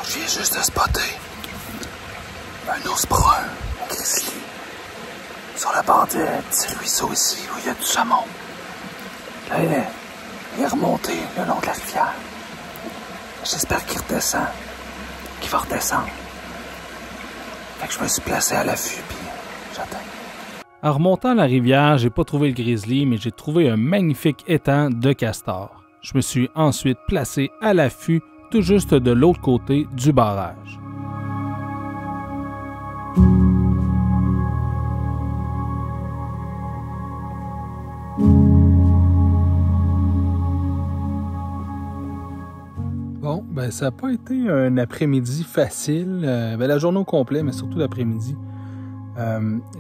Je viens juste de spotter un ours brun, un grizzly, sur le bord de petit ruisseau ici où il y a du saumon. Là, il est remonté le long de la rivière. J'espère qu'il redescend, qu'il va redescendre. Fait que je me suis placé à l'affût puis j'attends. En remontant la rivière, j'ai pas trouvé le grizzly, mais j'ai trouvé un magnifique étang de castor. Je me suis ensuite placé à l'affût tout juste de l'autre côté du barrage. Bon, ben ça n'a pas été un après-midi facile, la journée au complet, mais surtout l'après-midi.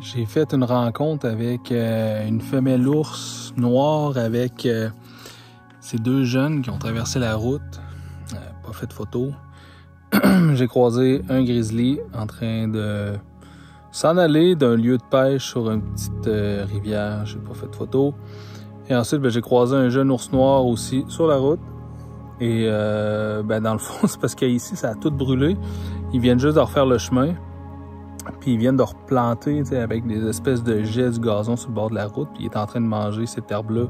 J'ai fait une rencontre avec une femelle ours noire avec ces deux jeunes qui ont traversé la route. Pas fait de photo. J'ai croisé un grizzly en train de s'en aller d'un lieu de pêche sur une petite rivière. J'ai pas fait de photo. Et ensuite, ben, j'ai croisé un jeune ours noir aussi sur la route. Et ben, dans le fond, c'est parce qu'ici, ça a tout brûlé. Ils viennent juste de refaire le chemin. Puis ils viennent de replanter avec des espèces de jets du gazon sur le bord de la route. Puis il est en train de manger cette herbe-là.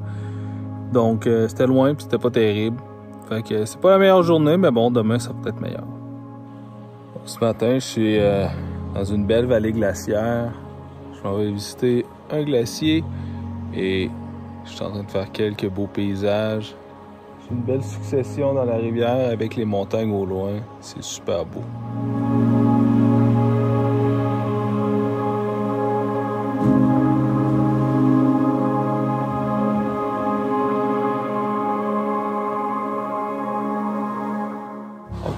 Donc c'était loin puis c'était pas terrible. Fait que c'est pas la meilleure journée, mais bon, demain ça va peut-être meilleur. Donc, ce matin, je suis dans une belle vallée glaciaire. Je m'en vais visiter un glacier et je suis en train de faire quelques beaux paysages. J'ai une belle succession dans la rivière avec les montagnes au loin. C'est super beau.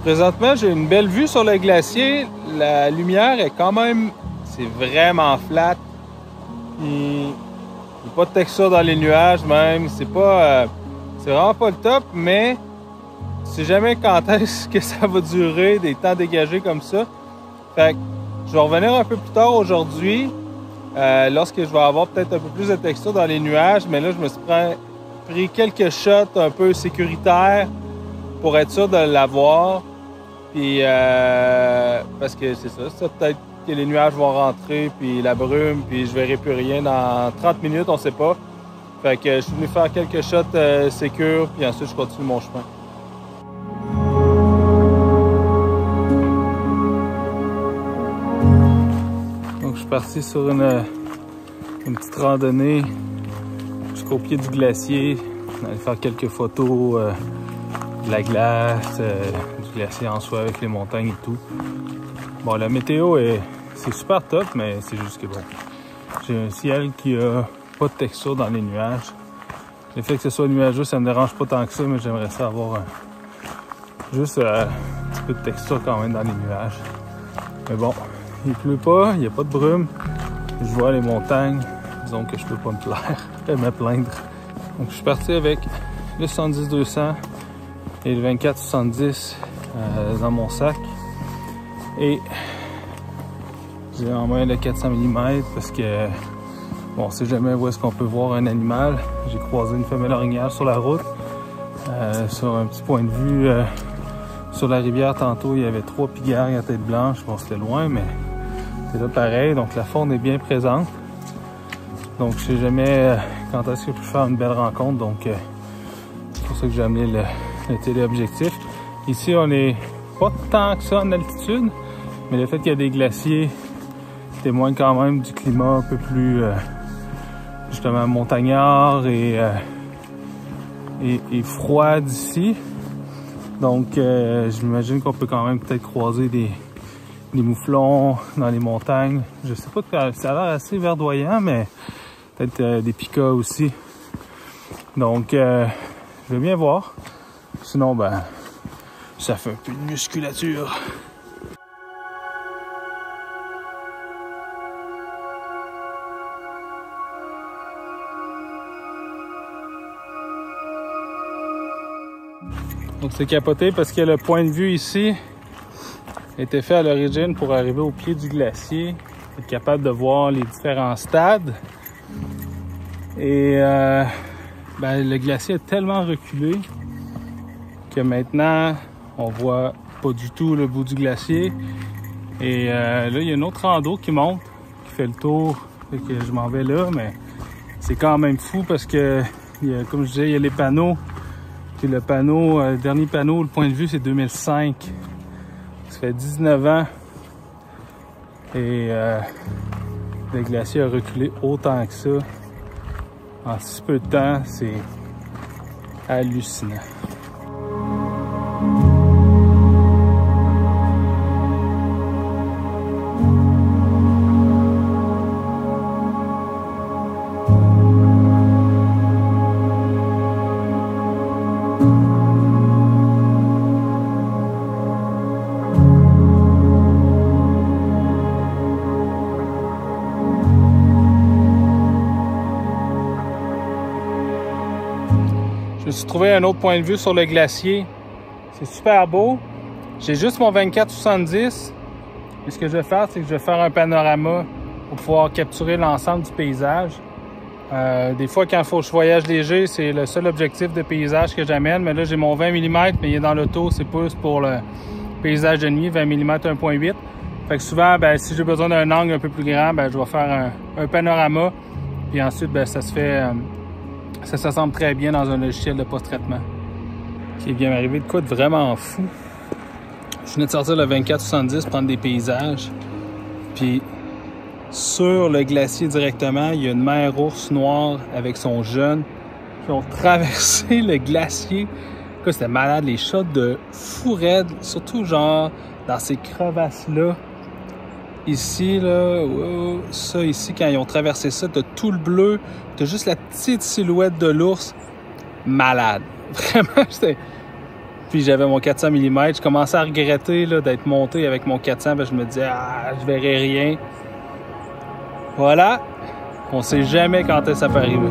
Présentement, j'ai une belle vue sur le glacier. La lumière est quand même... C'est vraiment flat. Il n'y a pas de texture dans les nuages même. C'est pas... c'est vraiment pas le top, mais tu sais jamais quand est-ce que ça va durer, des temps dégagés comme ça. Fait que je vais revenir un peu plus tard aujourd'hui, lorsque je vais avoir peut-être un peu plus de texture dans les nuages. Mais là, je me suis pris quelques shots un peu sécuritaires pour être sûr de l'avoir. Puis, parce que c'est ça, peut-être que les nuages vont rentrer, puis la brume, puis je verrai plus rien dans 30 minutes, on sait pas. Fait que je suis venu faire quelques shots sécures, puis ensuite je continue mon chemin. Donc je suis parti sur une petite randonnée jusqu'au pied du glacier. On allait faire quelques photos de la glace, du glacier en soi avec les montagnes et tout. Bon, la météo c'est super top, mais c'est juste que bon, j'ai un ciel qui a pas de texture dans les nuages. Le fait que ce soit nuageux, ça me dérange pas tant que ça, mais j'aimerais ça avoir juste un petit peu de texture quand même dans les nuages. Mais bon, il pleut pas, il n'y a pas de brume. Je vois les montagnes, disons que je peux pas me plaindre. Donc je suis parti avec le 70-200 et le 24-70 dans mon sac. Et j'ai en main le 400 mm parce que bon, on sait jamais où est-ce qu'on peut voir un animal. J'ai croisé une femelle orignale sur la route. Sur un petit point de vue sur la rivière tantôt, il y avait 3 pigargues à tête blanche. Bon, c'était loin, mais c'est là pareil. Donc la faune est bien présente. Donc je sais jamais quand est-ce que je peux faire une belle rencontre. Donc c'est pour ça que j'ai amené le téléobjectif. Ici, on est pas tant que ça en altitude, mais le fait qu'il y a des glaciers témoigne quand même du climat un peu plus justement montagnard et froid d'ici. Donc j'imagine qu'on peut quand même peut-être croiser des mouflons dans les montagnes. Je sais pas, ça a l'air assez verdoyant, mais peut-être des pikas aussi. Donc je vais bien voir. Sinon, ben, ça fait un peu de musculature. Donc c'est capoté parce que le point de vue ici était fait à l'origine pour arriver au pied du glacier, être capable de voir les différents stades. Et ben, le glacier est tellement reculé que maintenant on voit pas du tout le bout du glacier. Et là, il y a une autre rando qui monte, qui fait le tour. Fait que je m'en vais là, mais c'est quand même fou parce que, comme je disais, il y a les panneaux. Puis le panneau, le dernier panneau, le point de vue, c'est 2005. Ça fait 19 ans. Et le glacier a reculé autant que ça. En si peu de temps, c'est hallucinant. Je me suis trouvé un autre point de vue sur le glacier. C'est super beau. J'ai juste mon 24-70. Et ce que je vais faire, c'est que je vais faire un panorama pour pouvoir capturer l'ensemble du paysage. Des fois, quand il faut que je voyage léger, c'est le seul objectif de paysage que j'amène. Mais là, j'ai mon 20 mm, mais il est dans l'auto. C'est plus pour le paysage de nuit, 20 mm 1.8. Fait que souvent, ben, si j'ai besoin d'un angle un peu plus grand, ben, je vais faire un panorama. Puis ensuite, ben, ça se fait... ça s'assemble très bien dans un logiciel de post-traitement. Qui vient m'arriver de quoi de vraiment fou. Je venais de sortir le 24-70, prendre des paysages. Puis sur le glacier directement, il y a une mère ours noire avec son jeune qui ont traversé le glacier. C'était malade, les shots de fou raide, surtout genre dans ces crevasses-là. Ici, là, ça ici, quand ils ont traversé ça, t'as tout le bleu, t'as juste la petite silhouette de l'ours. Malade. Vraiment, j'étais... Puis j'avais mon 400 mm, je commençais à regretter d'être monté avec mon 400, ben, je me disais, je verrai rien. Voilà, on sait jamais quand ça peut arriver.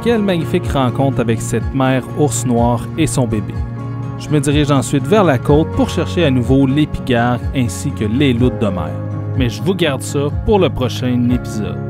Quelle magnifique rencontre avec cette mère ours noire et son bébé. Je me dirige ensuite vers la côte pour chercher à nouveau les pigargues ainsi que les loutres de mer. Mais je vous garde ça pour le prochain épisode.